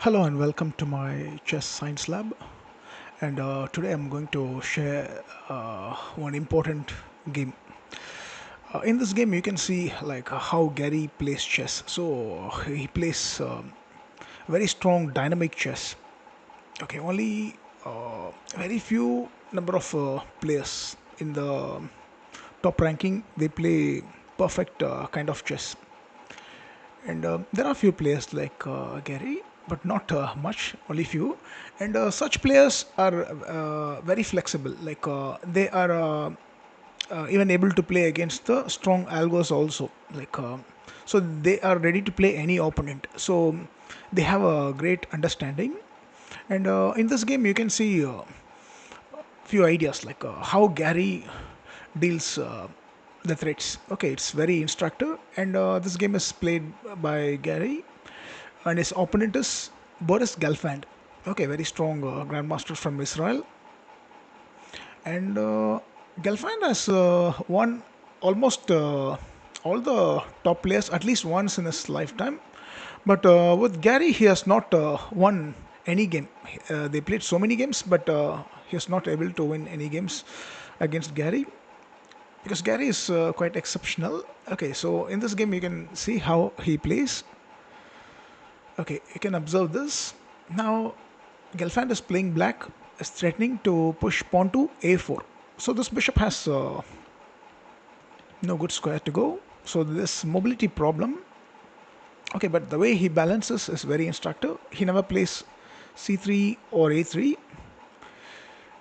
Hello and welcome to my chess science lab. And today I'm going to share one important game. In this game, you can see how Gary plays chess. So he plays very strong dynamic chess. Okay, only very few number of players in the top ranking they play perfect kind of chess. And there are few players like Gary, but not much, only few. And such players are very flexible. They are even able to play against the strong algos also. So they are ready to play any opponent. So they have a great understanding. And in this game, you can see few ideas how Gary deals the threats. Okay, it's very instructive, and this game is played by Gary, and his opponent is Boris Gelfand. Okay, very strong grandmaster from Israel, and Gelfand has won almost all the top players at least once in his lifetime. But with Gary, he has not won any game. They played so many games, but he is not able to win any games against Gary because Gary is quite exceptional. Okay, so in this game, you can see how he plays. Okay, you can observe this. Now, Gelfand is playing black, is threatening to push pawn to a4. So this bishop has no good square to go. So this mobility problem. Okay, but the way he balances is very instructive. He never plays c3 or a3.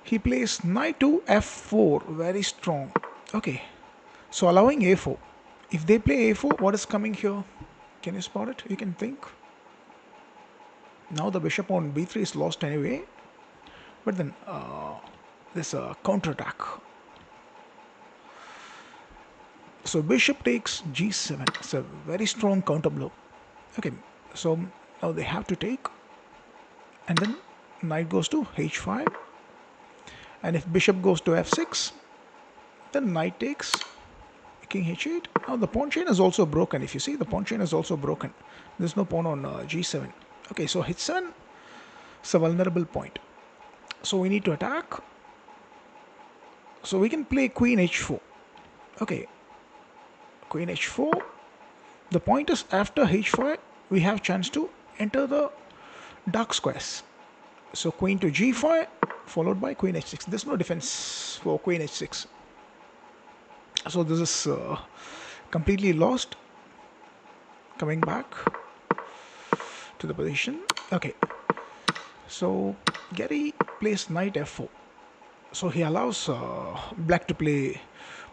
He plays knight to f4, very strong. Okay, so allowing a4. If they play a4, what is coming here? Can you spot it? You can think. Now the bishop on b3 is lost anyway. But then there's a counter-attack. So bishop takes g7. It's a very strong counter blow. Okay, so now they have to take. And then knight goes to h5. And if bishop goes to f6, then knight takes king h8. Now the pawn chain is also broken. If you see, the pawn chain is also broken. There's no pawn on g7. Okay, so h7 is a vulnerable point. So we need to attack. So we can play queen h4. Okay, queen h4. The point is after h5, we have chance to enter the dark squares. So queen to g5 followed by queen h6. There's no defense for queen h6. So this is completely lost. Coming back to the position. Okay. So Gary plays knight f4. So he allows black to play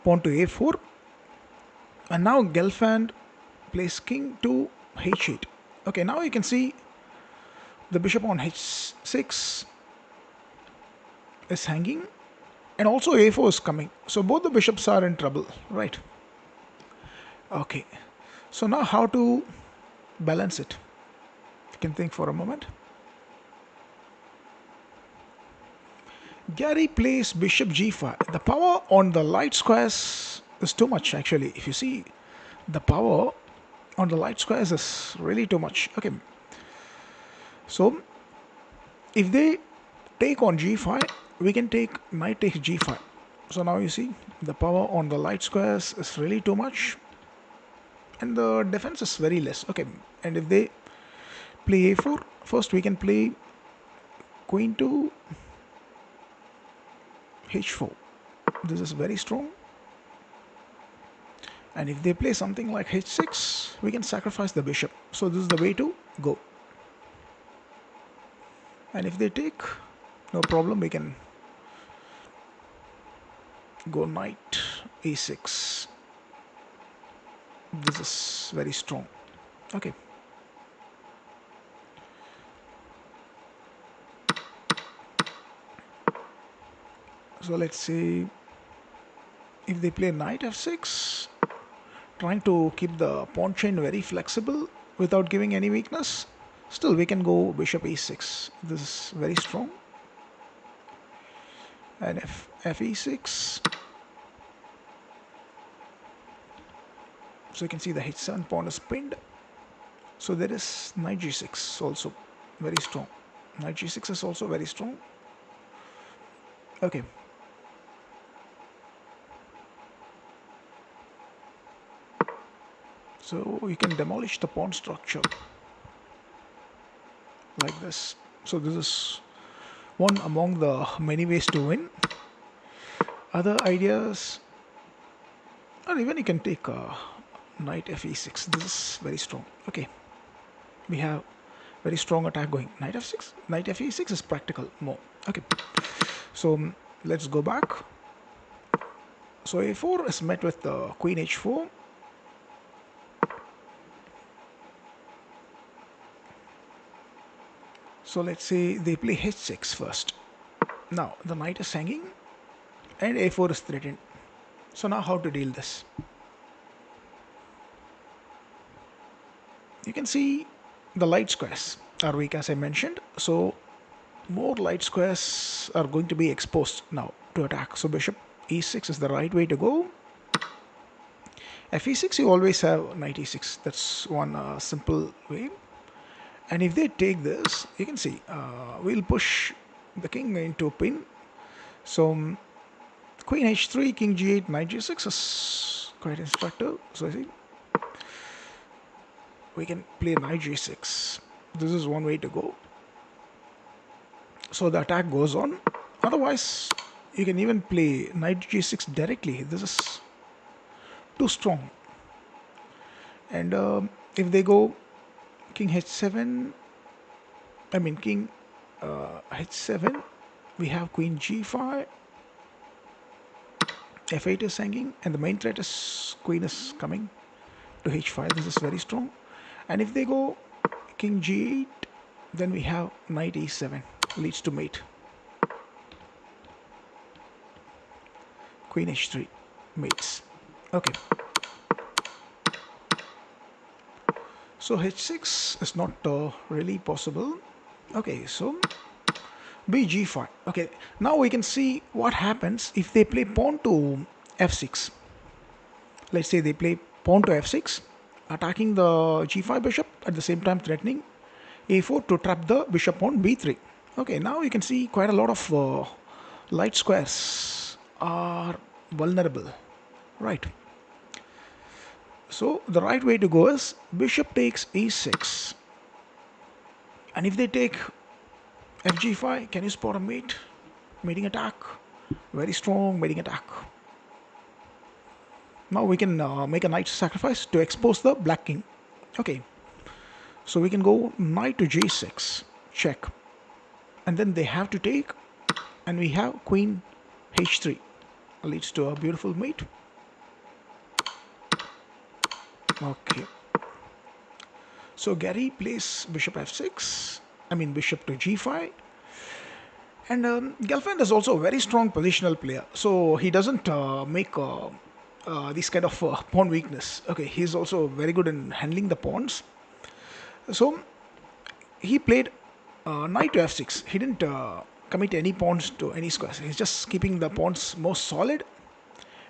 pawn to a4. And now Gelfand plays king to h8. Okay, now you can see the bishop on h6 is hanging. And also a4 is coming. So both the bishops are in trouble, right? Okay. So now how to balance it? You can think for a moment. Gary plays bishop g5. The power on the light squares is too much actually. If you see, the power on the light squares is really too much. Okay. So if they take on g5, we can take knight takes g5. So now you see the power on the light squares is really too much and the defense is very less. Okay, and if they play a4, first we can play queen to h4. This is very strong. And if they play something like h6, we can sacrifice the bishop. So this is the way to go. And if they take, no problem, we can go knight a6. This is very strong. Okay. So let's see if they play knight f6, trying to keep the pawn chain very flexible without giving any weakness. Still, we can go bishop e6. This is very strong. And if fe6, so you can see the h7 pawn is pinned. So there is knight g6 also. very strong. Knight g6 is also very strong. Okay, so you can demolish the pawn structure like this. So this is one among the many ways to win. Other ideas, or even you can take knight fe6. This is very strong. Okay, we have very strong attack going. Knight f6, knight fe6 is practical more. Okay, so let's go back. So a4 is met with queen h4. So let's say they play h6 first. Now the knight is hanging and a4 is threatened. So now how to deal this? You can see the light squares are weak as I mentioned. So more light squares are going to be exposed now to attack. So bishop e6 is the right way to go. fe6 you always have knight e6. That's one simple way. And if they take this, you can see we'll push the king into a pin. So queen h3, king g8, knight g6 is quite instructive. So I see we can play knight g6. This is one way to go. So the attack goes on. Otherwise, you can even play knight g6 directly. This is too strong. And if they go king h7, I mean king h7, we have queen g5, f8 is hanging, and the main threat is queen is coming to h5. This is very strong. And if they go king g8, then we have knight e7 leads to mate. Queen h3 mates. Okay. So h6 is not really possible. Okay, so bg5. Okay, now we can see what happens if they play pawn to f6. Let's say they play pawn to f6, attacking the g5 bishop, at the same time threatening a4 to trap the bishop on b3. Okay, now you can see quite a lot of light squares are vulnerable, right? So the right way to go is bishop takes e6, and if they take fg5, can you spot a mate? Mating attack, very strong mating attack. Now we can make a knight sacrifice to expose the black king. Okay, so we can go knight to g6, check, and then they have to take, and we have queen h3, leads to a beautiful mate. Okay, so Gary plays bishop f6, I mean bishop to g5, and Gelfand is also a very strong positional player, so he doesn't make this kind of pawn weakness. Okay, he's also very good in handling the pawns. So he played knight to f6. He didn't commit any pawns to any squares. He's just keeping the pawns more solid.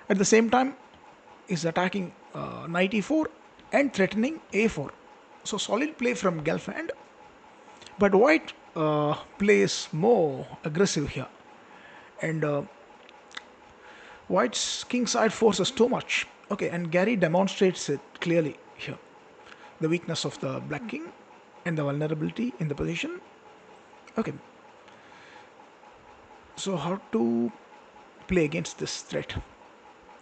At the same time, he's attacking knight e4 and threatening a4. So solid play from Gelfand. But white plays more aggressive here. And white's king side forces too much. Okay, and Gary demonstrates it clearly here. The weakness of the black king and the vulnerability in the position. Okay, so how to play against this threat?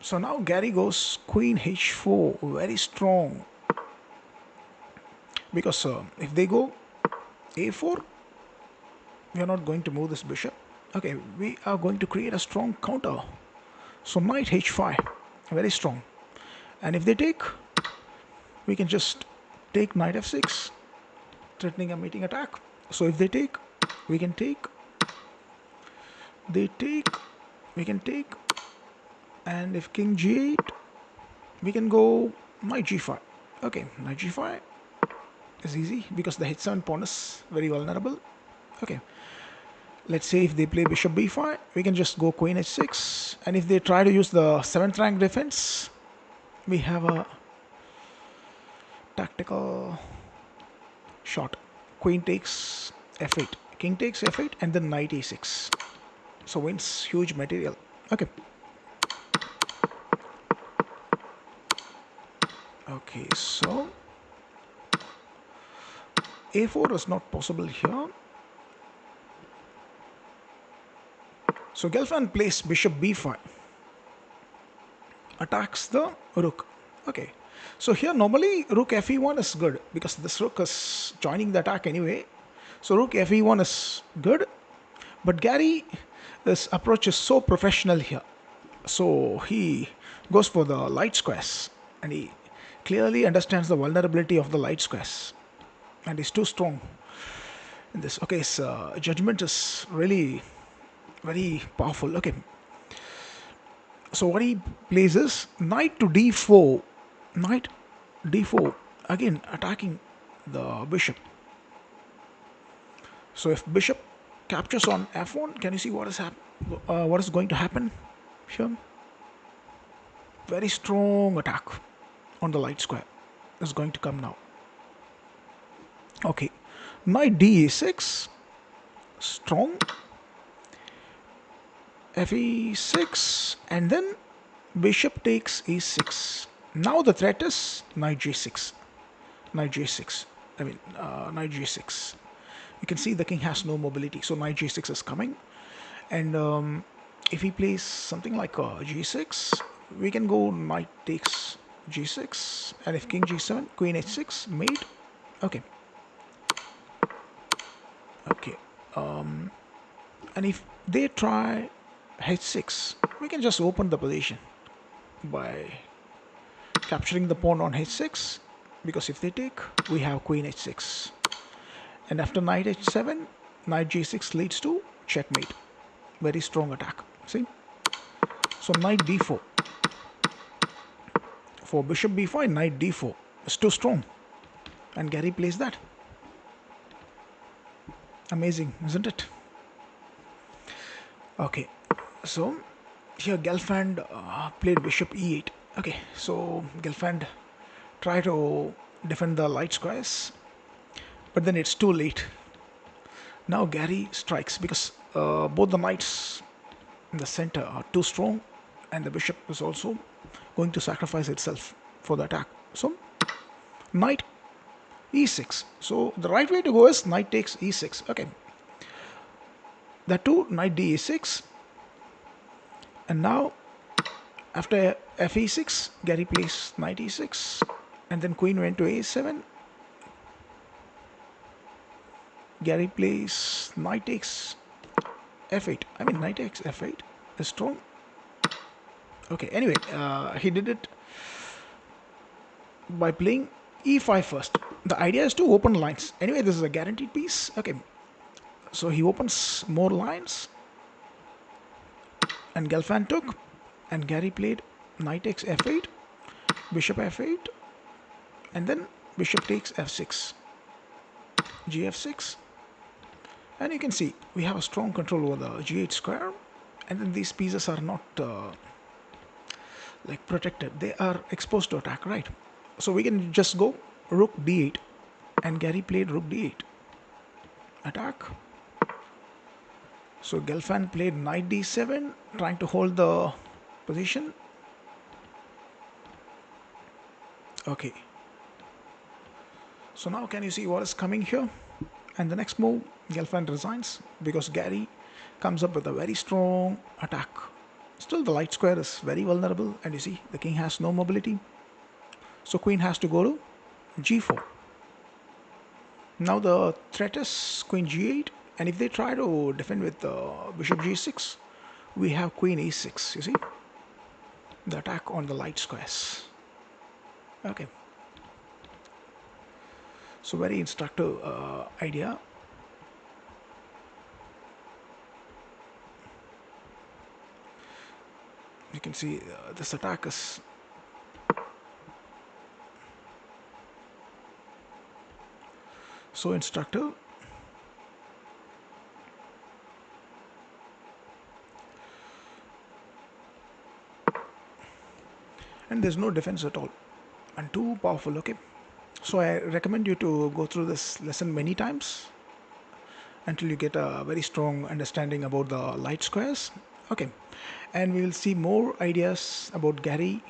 So now Gary goes queen h4, very strong, because if they go a4, we are not going to move this bishop. Okay, we are going to create a strong counter. So knight h5, very strong, and if they take, we can just take knight f6, threatening a mating attack. So if they take, we can take, they take, we can take, and if king g8, we can go knight g5. Okay, knight g5 is easy because the h7 pawn is very vulnerable. Okay, let's say if they play bishop b5, we can just go queen h6, and if they try to use the 7th rank defense, we have a tactical shot, queen takes f8, king takes f8, and then knight e6. So wins huge material. Okay. Okay, so a4 is not possible here. So Gelfand plays bishop b5, attacks the rook. Okay, so here normally rook fe1 is good because this rook is joining the attack anyway. So rook fe1 is good, but Gary, this approach is so professional here. So he goes for the light squares, and he clearly understands the vulnerability of the light squares, and he's too strong in this. Okay, his judgment is really very powerful. Okay, so what he plays is knight to d4, knight d4, again attacking the bishop. So if bishop captures on f1, can you see what is going to happen here? Very strong attack on the light square is going to come now. Okay, knight d6, strong, fe6, and then bishop takes e6. Now the threat is knight g6. Knight g6. Knight g6. You can see the king has no mobility, so knight g6 is coming. And if he plays something like g6, we can go knight takes g6, and if king g7, queen h6, mate. Okay. Okay. And if they try h6, we can just open the position by capturing the pawn on h6, because if they take, we have queen h6. And after knight h7, knight g6 leads to checkmate. Very strong attack. See? So knight d4. For bishop b5, knight d4 is too strong. And Gary plays that. Amazing, isn't it? Okay, so here Gelfand played bishop e8. Okay, so Gelfand tried to defend the light squares, but then it's too late. Now Gary strikes because both the knights in the center are too strong, and the bishop is also going to sacrifice itself for the attack. So knight e6. So the right way to go is knight takes e6. Okay, that too, knight d6, and now after fe6, Gary plays knight e6, and then queen went to a7. Gary plays knight takes f8. Knight takes f8 is strong. Okay, anyway, he did it by playing e5 first. The idea is to open lines. Anyway, this is a guaranteed piece. Okay, so he opens more lines, and Gelfand took, and Gary played knight takes f8, bishop f8, and then bishop takes f6, gf6, and you can see we have a strong control over the g8 square, and then these pieces are not like protected, they are exposed to attack, right? So we can just go rook d8, and Gary played rook d8, attack. So Gelfand played knight d7, trying to hold the position. Okay, so now can you see what is coming here? And the next move, Gelfand resigns because Gary comes up with a very strong attack. Still the light square is very vulnerable, and you see the king has no mobility. So queen has to go to g4. Now the threat is queen g8, and if they try to defend with bishop g6, we have queen e6. You see the attack on the light squares. Okay, so very instructive idea. You can see this attack is so instructive. And there's no defense at all, and too powerful. Okay, So I recommend you to go through this lesson many times until you get a very strong understanding about the light squares. Okay, and we will see more ideas about Gary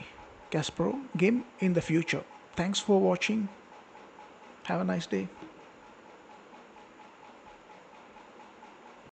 Kasparov game in the future. Thanks for watching. Have a nice day.